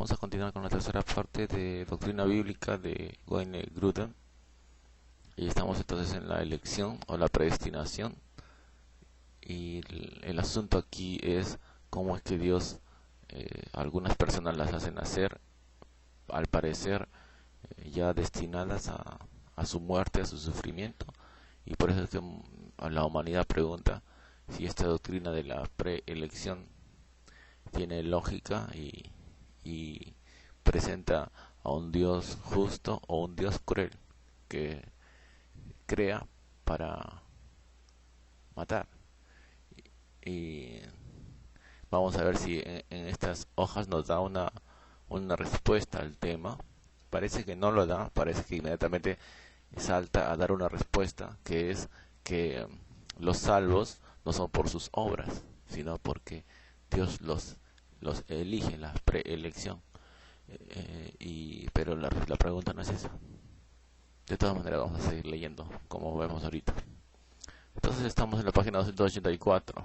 Vamos a continuar con la tercera parte de Doctrina Bíblica de Wayne Grudem. Y estamos entonces en la elección o la predestinación. Y el asunto aquí es cómo es que Dios, algunas personas las hace nacer, al parecer ya destinadas a su muerte, a su sufrimiento. Y por eso es que la humanidad pregunta si esta doctrina de la preelección tiene lógica y presenta a un Dios justo o un Dios cruel que crea para matar. Y vamos a ver si en estas hojas nos da una respuesta al tema. Parece que no lo da, parece que inmediatamente salta a dar una respuesta, que es que los salvos no son por sus obras, sino porque Dios los elige, la preelección. Pero la pregunta no es esa. De todas maneras vamos a seguir leyendo, como vemos ahorita. Entonces estamos en la página 284.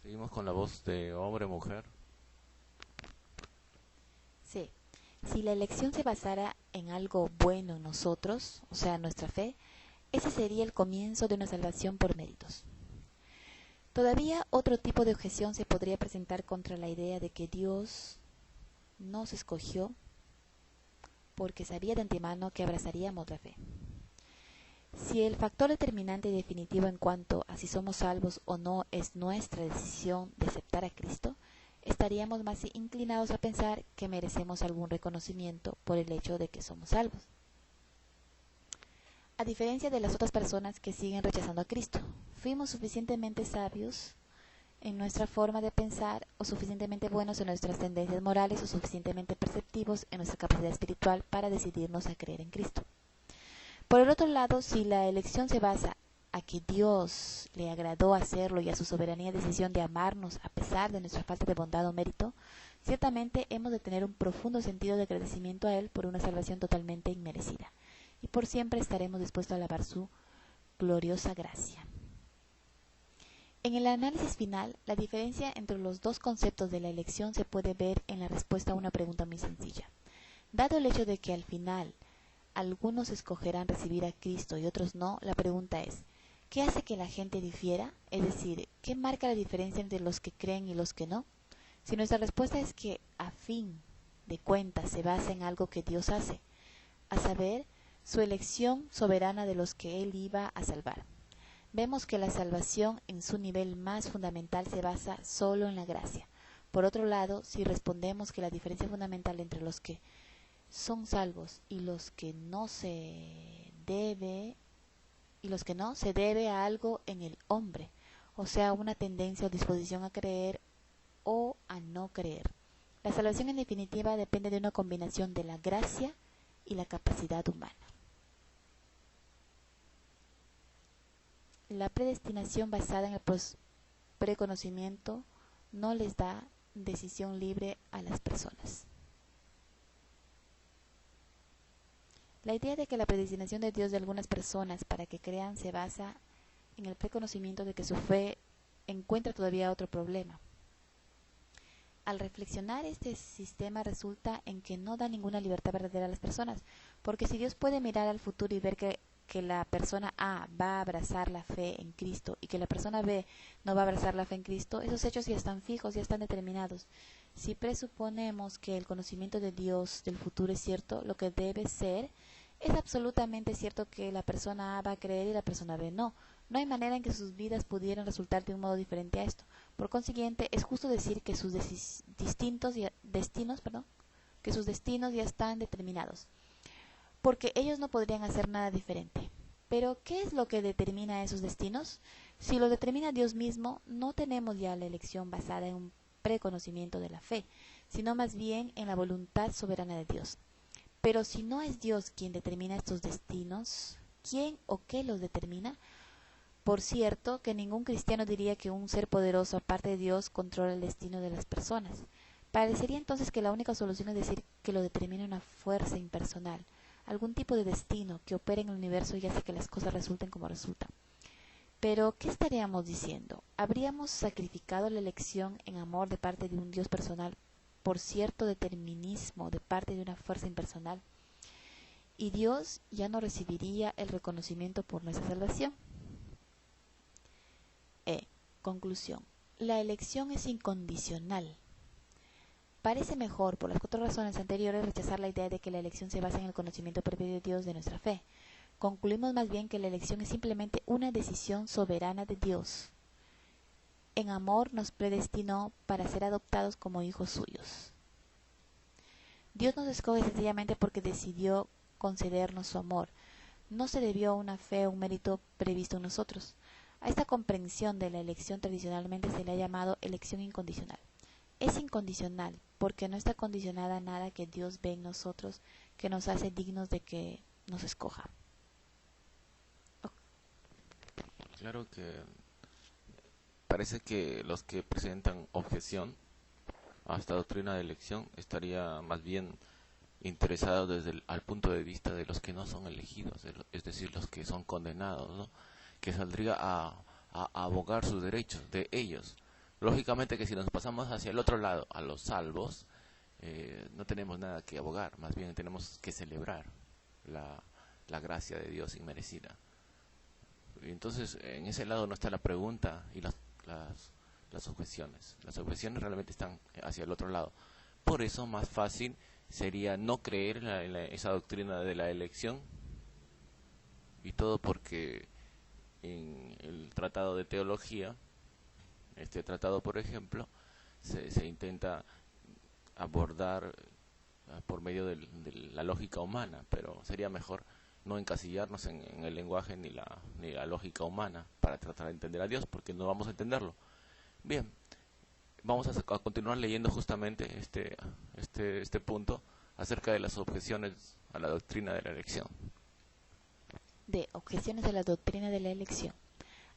Seguimos con la voz de hombre, mujer. Sí. Si la elección se basara en algo bueno en nosotros, o sea, nuestra fe, ese sería el comienzo de una salvación por méritos. Todavía otro tipo de objeción se podría presentar contra la idea de que Dios nos escogió porque sabía de antemano que abrazaríamos la fe. Si el factor determinante y definitivo en cuanto a si somos salvos o no es nuestra decisión de aceptar a Cristo, estaríamos más inclinados a pensar que merecemos algún reconocimiento por el hecho de que somos salvos. A diferencia de las otras personas que siguen rechazando a Cristo, fuimos suficientemente sabios en nuestra forma de pensar, o suficientemente buenos en nuestras tendencias morales, o suficientemente perceptivos en nuestra capacidad espiritual para decidirnos a creer en Cristo. Por el otro lado, si la elección se basa a que Dios le agradó hacerlo y a su soberanía decisión de amarnos a pesar de nuestra falta de bondad o mérito, ciertamente hemos de tener un profundo sentido de agradecimiento a Él por una salvación totalmente inmerecida, y por siempre estaremos dispuestos a alabar su gloriosa gracia. En el análisis final, la diferencia entre los dos conceptos de la elección se puede ver en la respuesta a una pregunta muy sencilla. Dado el hecho de que al final algunos escogerán recibir a Cristo y otros no, la pregunta es, ¿qué hace que la gente difiera? Es decir, ¿qué marca la diferencia entre los que creen y los que no? Si nuestra respuesta es que, a fin de cuentas, se basa en algo que Dios hace, a saber, su elección soberana de los que Él iba a salvar. Vemos que la salvación en su nivel más fundamental se basa solo en la gracia. Por otro lado, si respondemos que la diferencia fundamental entre los que son salvos y los que no se debe a algo en el hombre, o sea, una tendencia o disposición a creer o a no creer. La salvación en definitiva depende de una combinación de la gracia y la capacidad humana. La predestinación basada en el preconocimiento no les da decisión libre a las personas. La idea de que la predestinación de Dios de algunas personas para que crean se basa en el preconocimiento de que su fe encuentra todavía otro problema. Al reflexionar, este sistema resulta en que no da ninguna libertad verdadera a las personas, porque si Dios puede mirar al futuro y ver que la persona A va a abrazar la fe en Cristo y que la persona B no va a abrazar la fe en Cristo, esos hechos ya están fijos, ya están determinados. Si presuponemos que el conocimiento de Dios del futuro es cierto, lo que debe ser es absolutamente cierto que la persona A va a creer y la persona B no. No hay manera en que sus vidas pudieran resultar de un modo diferente a esto. Por consiguiente, es justo decir que sus destinos ya están determinados, porque ellos no podrían hacer nada diferente. Pero, ¿qué es lo que determina esos destinos? Si lo determina Dios mismo, no tenemos ya la elección basada en un preconocimiento de la fe, sino más bien en la voluntad soberana de Dios. Pero si no es Dios quien determina estos destinos, ¿quién o qué los determina? Por cierto, que ningún cristiano diría que un ser poderoso aparte de Dios controla el destino de las personas. Parecería entonces que la única solución es decir que lo determina una fuerza impersonal, algún tipo de destino que opere en el universo y hace que las cosas resulten como resultan. Pero, ¿qué estaríamos diciendo? ¿Habríamos sacrificado la elección en amor de parte de un Dios personal por cierto determinismo de parte de una fuerza impersonal, y Dios ya no recibiría el reconocimiento por nuestra salvación. Conclusión. La elección es incondicional. Parece mejor, por las 4 razones anteriores, rechazar la idea de que la elección se basa en el conocimiento previo de Dios de nuestra fe. Concluimos más bien que la elección es simplemente una decisión soberana de Dios. En amor nos predestinó para ser adoptados como hijos suyos. Dios nos escoge sencillamente porque decidió concedernos su amor. No se debió a una fe o un mérito previsto en nosotros. A esta comprensión de la elección tradicionalmente se le ha llamado elección incondicional. Es incondicional porque no está condicionada a nada que Dios ve en nosotros que nos hace dignos de que nos escoja. Claro que parece que los que presentan objeción a esta doctrina de elección estaría más bien interesados al punto de vista de los que no son elegidos, es decir, los que son condenados, ¿no? Que saldría a abogar sus derechos de ellos. Lógicamente que si nos pasamos hacia el otro lado, a los salvos, no tenemos nada que abogar, más bien tenemos que celebrar la gracia de Dios inmerecida. Y entonces, en ese lado no está la pregunta y las objeciones. Las objeciones realmente están hacia el otro lado. Por eso, más fácil sería no creer en esa doctrina de la elección, y todo porque en el tratado de teología, este tratado por ejemplo, se intenta abordar por medio de la lógica humana, pero sería mejor no encasillarnos en el lenguaje ni la lógica humana para tratar de entender a Dios, porque no vamos a entenderlo. Bien, vamos a continuar leyendo justamente este punto acerca de las objeciones a la doctrina de la elección. De objeciones a la doctrina de la elección.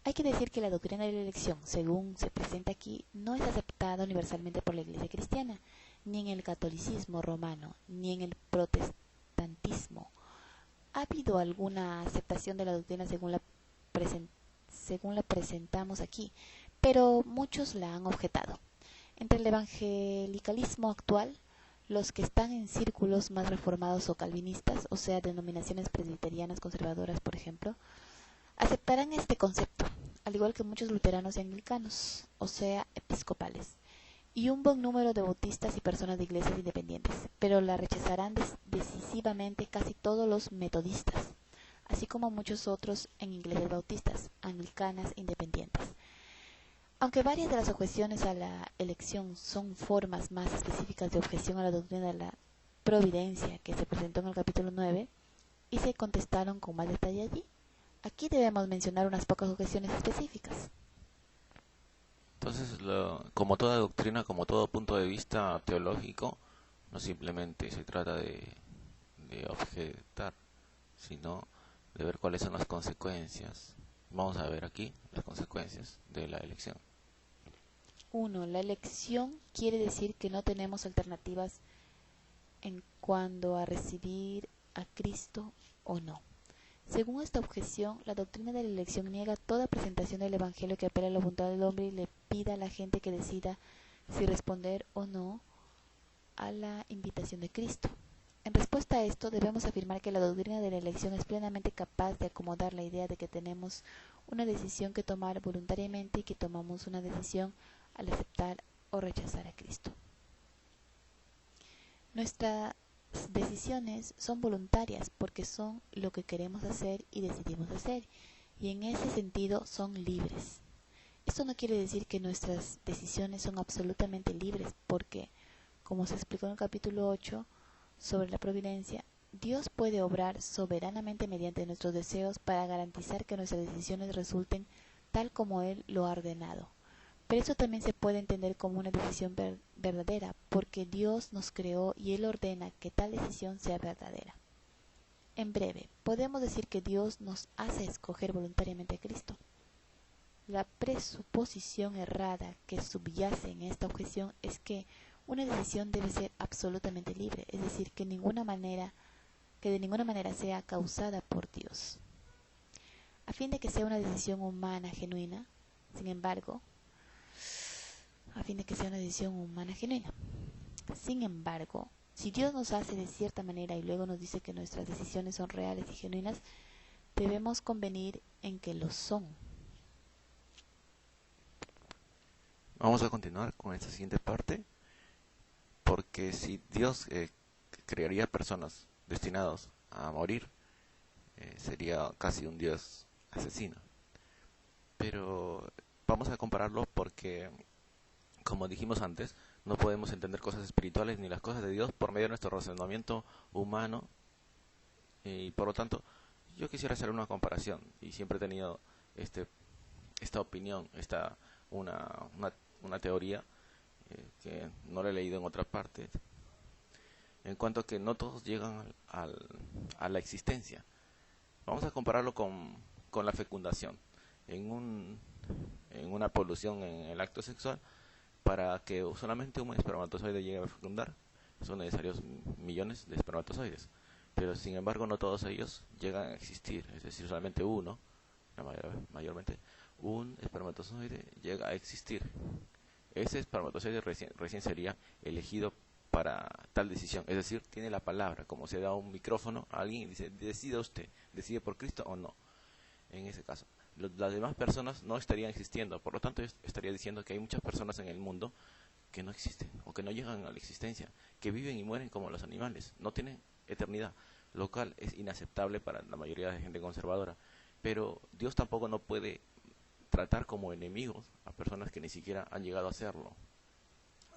Hay que decir que la doctrina de la elección, según se presenta aquí, no es aceptada universalmente por la Iglesia cristiana, ni en el catolicismo romano, ni en el protestantismo. ¿Ha habido alguna aceptación de la doctrina según la presentamos aquí? Pero muchos la han objetado. Entre el evangelicalismo actual, los que están en círculos más reformados o calvinistas, o sea, denominaciones presbiterianas conservadoras, por ejemplo, aceptarán este concepto, al igual que muchos luteranos y anglicanos, o sea, episcopales, y un buen número de bautistas y personas de iglesias independientes, pero la rechazarán decisivamente casi todos los metodistas, así como muchos otros en iglesias bautistas, anglicanas e independientes. Aunque varias de las objeciones a la elección son formas más específicas de objeción a la doctrina de la providencia que se presentó en el capítulo 9 y se contestaron con más detalle allí, aquí debemos mencionar unas pocas objeciones específicas. Entonces, como toda doctrina, como todo punto de vista teológico, no simplemente se trata de objetar, sino de ver cuáles son las consecuencias. Vamos a ver aquí las consecuencias de la elección. 1. La elección quiere decir que no tenemos alternativas en cuanto a recibir a Cristo o no. Según esta objeción, la doctrina de la elección niega toda presentación del Evangelio que apela a la voluntad del hombre y le pida a la gente que decida si responder o no a la invitación de Cristo. En respuesta a esto, debemos afirmar que la doctrina de la elección es plenamente capaz de acomodar la idea de que tenemos una decisión que tomar voluntariamente y que tomamos una decisión al aceptar o rechazar a Cristo. Nuestras decisiones son voluntarias porque son lo que queremos hacer y decidimos hacer, y en ese sentido son libres. Esto no quiere decir que nuestras decisiones son absolutamente libres porque, como se explicó en el capítulo 8 sobre la providencia, Dios puede obrar soberanamente mediante nuestros deseos para garantizar que nuestras decisiones resulten tal como Él lo ha ordenado. Pero eso también se puede entender como una decisión verdadera, porque Dios nos creó y Él ordena que tal decisión sea verdadera. En breve, podemos decir que Dios nos hace escoger voluntariamente a Cristo. La presuposición errada que subyace en esta objeción es que una decisión debe ser absolutamente libre, es decir, que de ninguna manera sea causada por Dios. A fin de que sea una decisión humana genuina, sin embargo, Sin embargo, si Dios nos hace de cierta manera y luego nos dice que nuestras decisiones son reales y genuinas, debemos convenir en que lo son. Vamos a continuar con esta siguiente parte, porque si Dios crearía personas destinadas a morir, sería casi un Dios asesino. Pero vamos a compararlo porque, como dijimos antes, no podemos entender cosas espirituales ni las cosas de Dios por medio de nuestro razonamiento humano, y por lo tanto yo quisiera hacer una comparación, y siempre he tenido esta opinión, una teoría que no la he leído en otra parte, en cuanto a que no todos llegan a la existencia. Vamos a compararlo con la fecundación. En una polución en el acto sexual, para que solamente un espermatozoide llegue a fecundar, son necesarios millones de espermatozoides. Pero sin embargo no todos ellos llegan a existir, es decir, solamente uno, mayormente, un espermatozoide llega a existir. Ese espermatozoide recién sería elegido para tal decisión, es decir, tiene la palabra, como se da un micrófono a alguien y dice, decida usted, decide por Cristo o no. En ese caso, las demás personas no estarían existiendo, por lo tanto yo estaría diciendo que hay muchas personas en el mundo que no existen o que no llegan a la existencia, que viven y mueren como los animales, no tienen eternidad, lo cual es inaceptable para la mayoría de gente conservadora. Pero Dios tampoco no puede tratar como enemigos a personas que ni siquiera han llegado a serlo.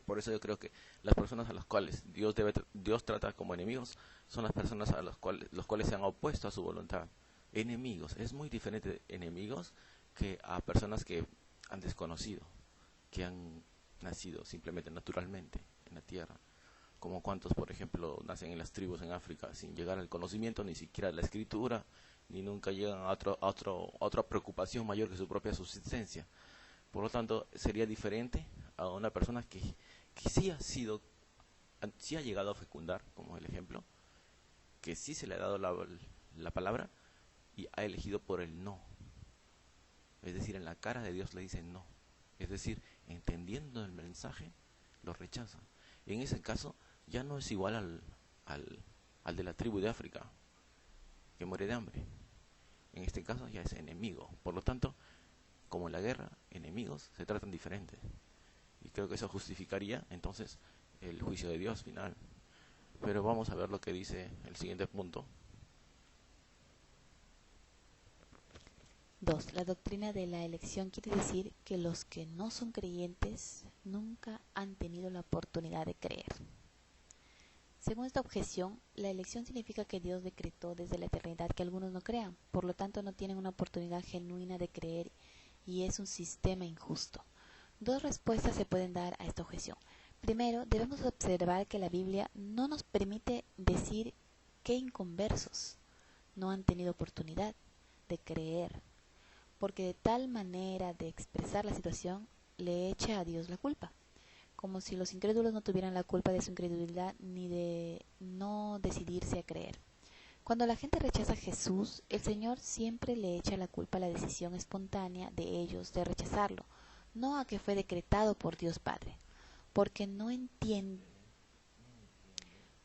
Por eso yo creo que las personas a las cuales Dios trata como enemigos son las personas a los cuales se han opuesto a su voluntad. Enemigos, es muy diferente de enemigos que a personas que han desconocido, que han nacido simplemente naturalmente en la tierra. Como cuantos, por ejemplo, nacen en las tribus en África sin llegar al conocimiento ni siquiera de la escritura, ni nunca llegan a otra preocupación mayor que su propia subsistencia. Por lo tanto, sería diferente a una persona que sí ha llegado a fecundar, como el ejemplo, que sí se le ha dado la palabra y ha elegido por el no. Es decir, en la cara de Dios le dice no. Es decir, entendiendo el mensaje, lo rechaza. En ese caso, ya no es igual al de la tribu de África, que muere de hambre. En este caso ya es enemigo. Por lo tanto, como en la guerra, enemigos se tratan diferente. Y creo que eso justificaría entonces el juicio de Dios final. Pero vamos a ver lo que dice el siguiente punto. 2. La doctrina de la elección quiere decir que los que no son creyentes nunca han tenido la oportunidad de creer. Según esta objeción, la elección significa que Dios decretó desde la eternidad que algunos no crean, por lo tanto no tienen una oportunidad genuina de creer y es un sistema injusto. Dos respuestas se pueden dar a esta objeción. Primero, debemos observar que la Biblia no nos permite decir qué inconversos no han tenido oportunidad de creer, porque de tal manera de expresar la situación le echa a Dios la culpa, como si los incrédulos no tuvieran la culpa de su incredulidad ni de no decidirse a creer. Cuando la gente rechaza a Jesús, el Señor siempre le echa la culpa a la decisión espontánea de ellos de rechazarlo, no a que fue decretado por Dios Padre, porque no entienden.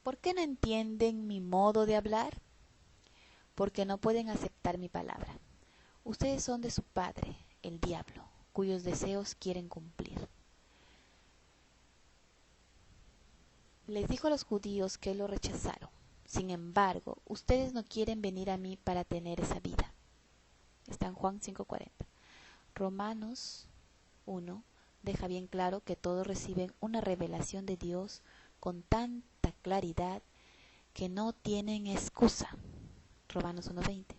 ¿Por qué no entienden mi modo de hablar? Porque no pueden aceptar mi palabra. Ustedes son de su padre, el diablo, cuyos deseos quieren cumplir. Les dijo a los judíos que lo rechazaron. Sin embargo, ustedes no quieren venir a mí para tener esa vida. Está en Juan 5:40. Romanos 1 deja bien claro que todos reciben una revelación de Dios con tanta claridad que no tienen excusa. Romanos 1:20.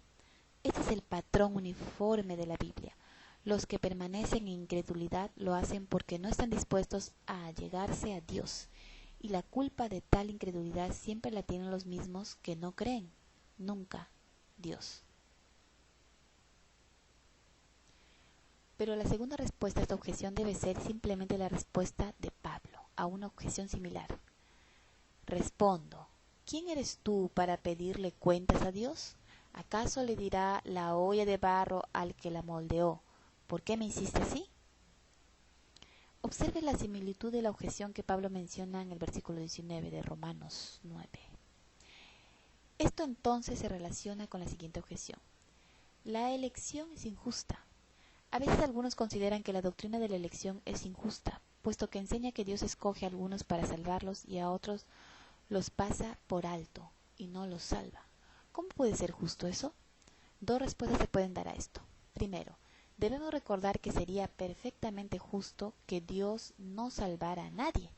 Este es el patrón uniforme de la Biblia. Los que permanecen en incredulidad lo hacen porque no están dispuestos a allegarse a Dios, y la culpa de tal incredulidad siempre la tienen los mismos que no creen, nunca Dios. Pero la segunda respuesta a esta objeción debe ser simplemente la respuesta de Pablo a una objeción similar. Respondo, ¿quién eres tú para pedirle cuentas a Dios? ¿Acaso le dirá la olla de barro al que la moldeó, ¿por qué me hiciste así? Observe la similitud de la objeción que Pablo menciona en el versículo 19 de Romanos 9. Esto entonces se relaciona con la siguiente objeción. La elección es injusta. A veces algunos consideran que la doctrina de la elección es injusta, puesto que enseña que Dios escoge a algunos para salvarlos y a otros los pasa por alto y no los salva. ¿Cómo puede ser justo eso? Dos respuestas se pueden dar a esto. Primero, debemos recordar que sería perfectamente justo que Dios no salvara a nadie,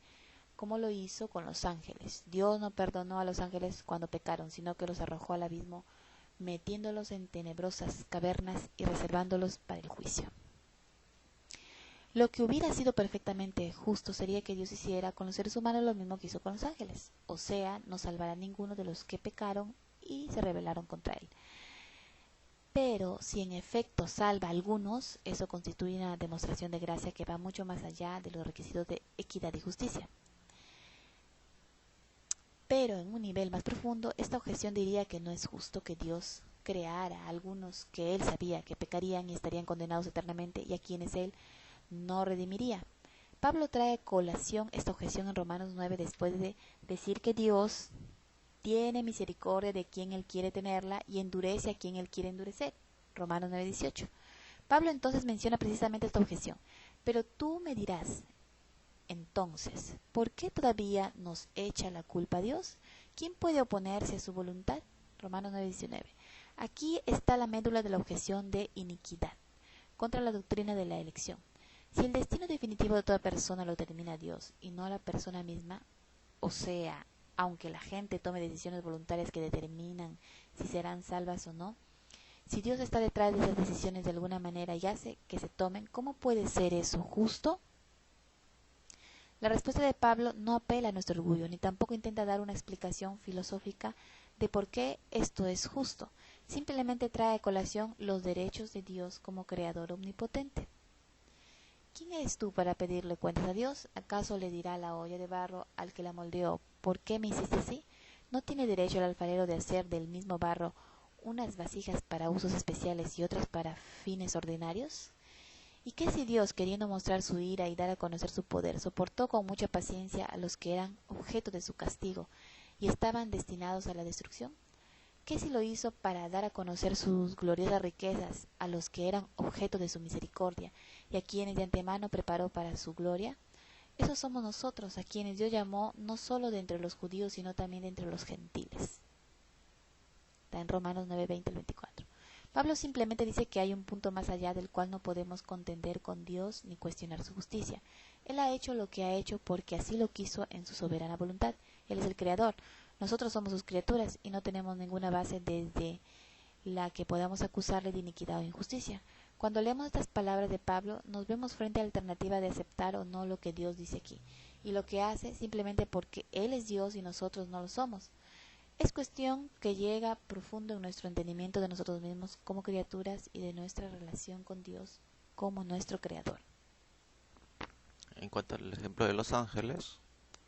como lo hizo con los ángeles. Dios no perdonó a los ángeles cuando pecaron, sino que los arrojó al abismo, metiéndolos en tenebrosas cavernas y reservándolos para el juicio. Lo que hubiera sido perfectamente justo sería que Dios hiciera con los seres humanos lo mismo que hizo con los ángeles, o sea, no salvar a ninguno de los que pecaron y se rebelaron contra él. Pero si en efecto salva a algunos, eso constituye una demostración de gracia que va mucho más allá de los requisitos de equidad y justicia. Pero en un nivel más profundo, esta objeción diría que no es justo que Dios creara a algunos que Él sabía que pecarían y estarían condenados eternamente y a quienes Él no redimiría. Pablo trae a colación esta objeción en Romanos 9 después de decir que Dios tiene misericordia de quien Él quiere tenerla y endurece a quien Él quiere endurecer. Romanos 9:18. Pablo entonces menciona precisamente esta objeción. Pero tú me dirás, entonces, ¿por qué todavía nos echa la culpa a Dios? ¿Quién puede oponerse a su voluntad? Romanos 9:19. Aquí está la médula de la objeción de iniquidad contra la doctrina de la elección. Si el destino definitivo de toda persona lo determina Dios y no la persona misma, o sea, aunque la gente tome decisiones voluntarias que determinan si serán salvas o no, si Dios está detrás de esas decisiones de alguna manera y hace que se tomen, ¿cómo puede ser eso justo? La respuesta de Pablo no apela a nuestro orgullo, ni tampoco intenta dar una explicación filosófica de por qué esto es justo. Simplemente trae a colación los derechos de Dios como creador omnipotente. ¿Quién eres tú para pedirle cuentas a Dios? ¿Acaso le dirá la olla de barro al que la moldeó, ¿por qué me hiciste así? ¿No tiene derecho el alfarero de hacer del mismo barro unas vasijas para usos especiales y otras para fines ordinarios? ¿Y qué si Dios, queriendo mostrar su ira y dar a conocer su poder, soportó con mucha paciencia a los que eran objeto de su castigo y estaban destinados a la destrucción? ¿Qué si lo hizo para dar a conocer sus gloriosas riquezas a los que eran objeto de su misericordia y a quienes de antemano preparó para su gloria? Esos somos nosotros, a quienes Dios llamó no solo de entre los judíos, sino también de entre los gentiles. Está en Romanos 9:20-24. Pablo simplemente dice que hay un punto más allá del cual no podemos contender con Dios ni cuestionar su justicia. Él ha hecho lo que ha hecho porque así lo quiso en su soberana voluntad. Él es el Creador. Nosotros somos sus criaturas y no tenemos ninguna base desde la que podamos acusarle de iniquidad o injusticia. Cuando leemos estas palabras de Pablo, nos vemos frente a la alternativa de aceptar o no lo que Dios dice aquí, y lo que hace simplemente porque Él es Dios y nosotros no lo somos. Es cuestión que llega profundo en nuestro entendimiento de nosotros mismos como criaturas y de nuestra relación con Dios como nuestro Creador. En cuanto al ejemplo de los ángeles,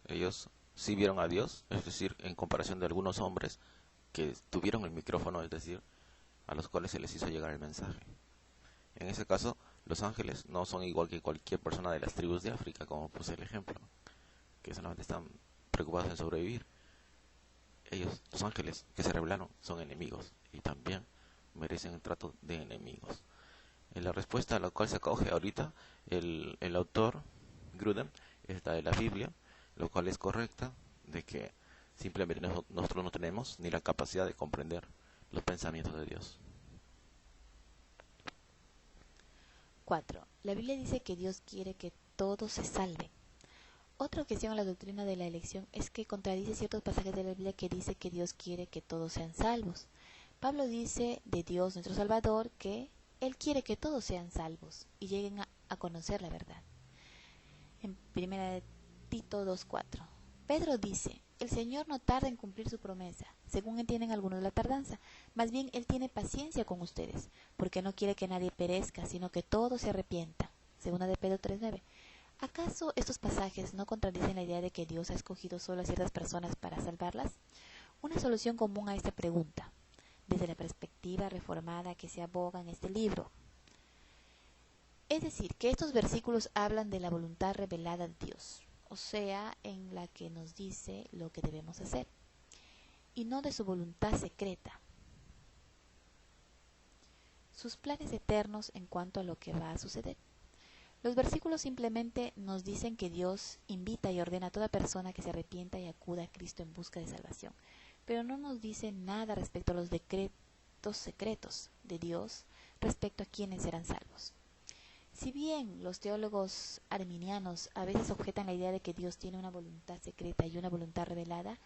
ellos sí vieron a Dios, es decir, en comparación de algunos hombres que tuvieron el micrófono, es decir, a los cuales se les hizo llegar el mensaje. En ese caso, los ángeles no son igual que cualquier persona de las tribus de África, como puse el ejemplo, que solamente están preocupados en sobrevivir. Ellos, los ángeles que se rebelaron, son enemigos y también merecen el trato de enemigos. En la respuesta a la cual se acoge ahorita el autor Grudem es la de la Biblia, lo cual es correcta, de que simplemente nosotros no tenemos ni la capacidad de comprender los pensamientos de Dios. 4. La Biblia dice que Dios quiere que todos se salven. Otra objeción a la doctrina de la elección es que contradice ciertos pasajes de la Biblia que dice que Dios quiere que todos sean salvos. Pablo dice de Dios nuestro Salvador que Él quiere que todos sean salvos y lleguen a conocer la verdad. En 1 Tito 2:4. Pedro dice, el Señor no tarda en cumplir su promesa, según entienden algunos la tardanza, más bien Él tiene paciencia con ustedes, porque no quiere que nadie perezca, sino que todos se arrepienta. Segunda de Pedro 3:9. ¿Acaso estos pasajes no contradicen la idea de que Dios ha escogido solo a ciertas personas para salvarlas? Una solución común a esta pregunta, desde la perspectiva reformada que se aboga en este libro, Es decir, que estos versículos hablan de la voluntad revelada de Dios, o sea, en la que nos dice lo que debemos hacer, y no de su voluntad secreta, sus planes eternos en cuanto a lo que va a suceder. Los versículos simplemente nos dicen que Dios invita y ordena a toda persona que se arrepienta y acuda a Cristo en busca de salvación, pero no nos dice nada respecto a los decretos secretos de Dios respecto a quienes serán salvos. Si bien los teólogos arminianos a veces objetan la idea de que Dios tiene una voluntad secreta y una voluntad revelada,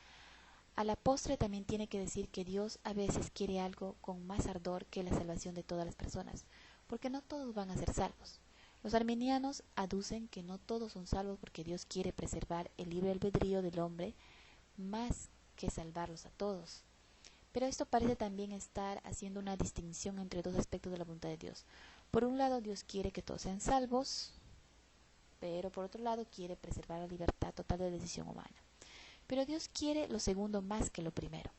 a la postre también tiene que decir que Dios a veces quiere algo con más ardor que la salvación de todas las personas, porque no todos van a ser salvos. Los arminianos aducen que no todos son salvos porque Dios quiere preservar el libre albedrío del hombre más que salvarlos a todos. Pero esto parece también estar haciendo una distinción entre dos aspectos de la voluntad de Dios. Por un lado, Dios quiere que todos sean salvos, pero por otro lado quiere preservar la libertad total de decisión humana. Pero Dios quiere lo segundo más que lo primero.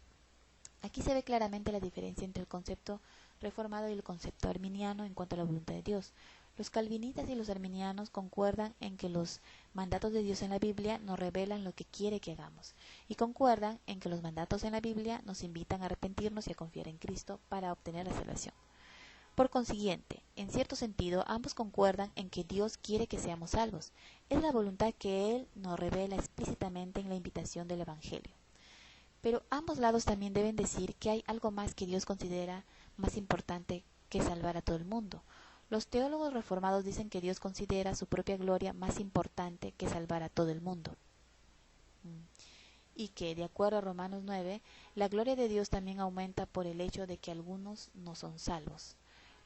Aquí se ve claramente la diferencia entre el concepto reformado y el concepto arminiano en cuanto a la voluntad de Dios. Los calvinistas y los arminianos concuerdan en que los mandatos de Dios en la Biblia nos revelan lo que quiere que hagamos, y concuerdan en que los mandatos en la Biblia nos invitan a arrepentirnos y a confiar en Cristo para obtener la salvación. Por consiguiente, en cierto sentido, ambos concuerdan en que Dios quiere que seamos salvos. Es la voluntad que Él nos revela explícitamente en la invitación del Evangelio. Pero ambos lados también deben decir que hay algo más que Dios considera más importante que salvar a todo el mundo. Los teólogos reformados dicen que Dios considera su propia gloria más importante que salvar a todo el mundo. Y que, de acuerdo a Romanos 9, la gloria de Dios también aumenta por el hecho de que algunos no son salvos.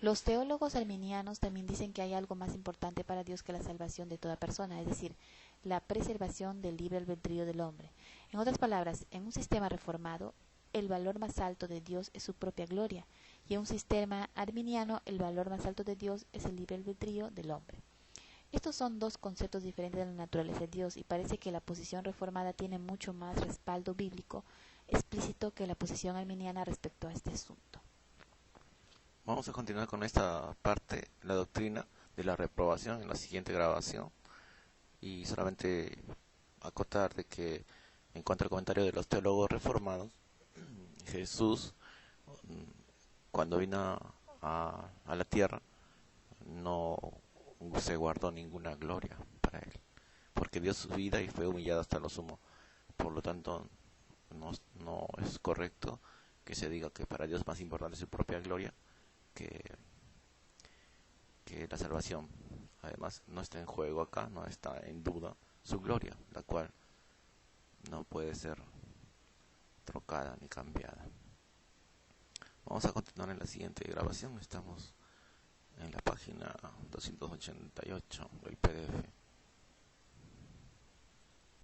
Los teólogos arminianos también dicen que hay algo más importante para Dios que la salvación de toda persona, es decir, la preservación del libre albedrío del hombre. En otras palabras, en un sistema reformado, el valor más alto de Dios es su propia gloria, y en un sistema arminiano el valor más alto de Dios es el libre albedrío del hombre. Estos son dos conceptos diferentes de la naturaleza de Dios, y parece que la posición reformada tiene mucho más respaldo bíblico explícito que la posición arminiana respecto a este asunto. Vamos a continuar con esta parte, la doctrina de la reprobación, en la siguiente grabación, y solamente acotar de que en cuanto al comentario de los teólogos reformados, Jesús, cuando vino a la tierra, no se guardó ninguna gloria para él, porque dio su vida y fue humillado hasta lo sumo. Por lo tanto, no es correcto que se diga que para Dios más importante es su propia gloria que la salvación. Además, no está en juego acá, no está en duda su gloria, la cual no puede ser trocada ni cambiada. Vamos a continuar en la siguiente grabación. Estamos en la página 288 del PDF.